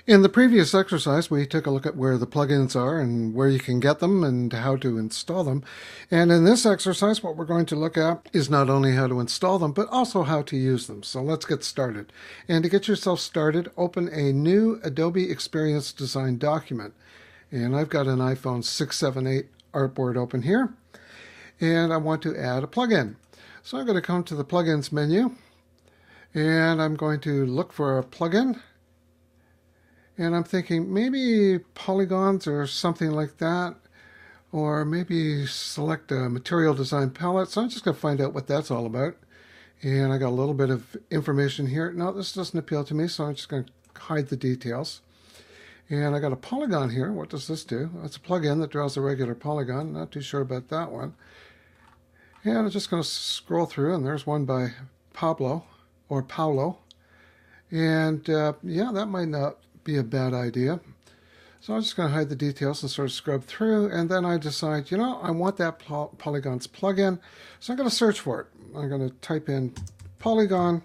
In the previous exercise, we took a look at where the plugins are and where you can get them and how to install them. And in this exercise, what we're going to look at is not only how to install them, but also how to use them. So let's get started. And to get yourself started, open a new Adobe Experience Design document. And I've got an iPhone 678 artboard open here. And I want to add a plugin. So I'm going to come to the Plugins menu. And I'm going to look for a plugin. And I'm thinking maybe polygons or something like that, or maybe select a material design palette. So I'm just going to find out what that's all about. And I got a little bit of information here. No, this doesn't appeal to me, so I'm just going to hide the details. And I got a polygon here. What does this do? It's a plugin that draws a regular polygon. Not too sure about that one. And I'm just going to scroll through, and there's one by Pablo, or Paulo. And yeah, that might not be a bad idea. So I'm just going to hide the details and sort of scrub through, and then I decide, I want that polygons plugin, so I'm going to search for it. I'm going to type in polygon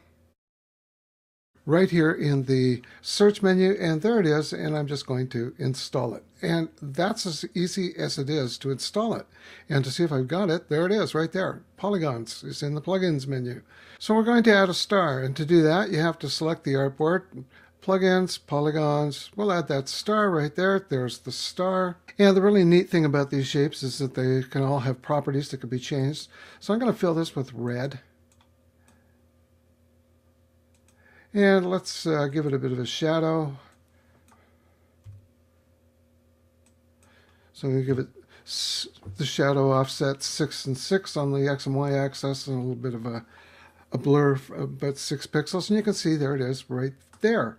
right here in the search menu, and there it is, and I'm just going to install it. And that's as easy as it is to install it. And to see if I've got it, there it is right there. Polygons is in the plugins menu. So we're going to add a star, and to do that you have to select the artboard, plugins, polygons. We'll add that star right there. There's the star. And the really neat thing about these shapes is that they can all have properties that can be changed. So I'm going to fill this with red. And let's give it a bit of a shadow. So we give it the shadow offset 6 and 6 on the X and Y axis, and a little bit of a blur of about 6 pixels. And you can see there it is right there.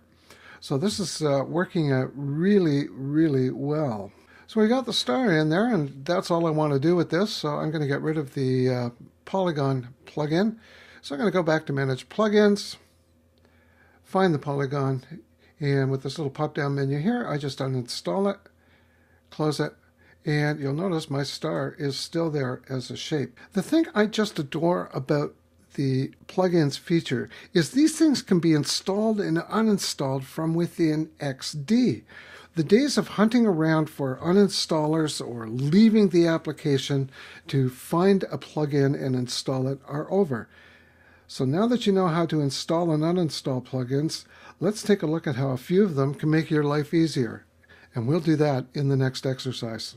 So this is working out really, really well. So we got the star in there, and that's all I want to do with this. So I'm going to get rid of the polygon plugin. So I'm going to go back to Manage Plugins, find the polygon, and with this little pop-down menu here, I just uninstall it, close it, and you'll notice my star is still there as a shape. The thing I just adore about the plugins feature is these things can be installed and uninstalled from within XD. The days of hunting around for uninstallers or leaving the application to find a plugin and install it are over. So now that you know how to install and uninstall plugins, let's take a look at how a few of them can make your life easier. And we'll do that in the next exercise.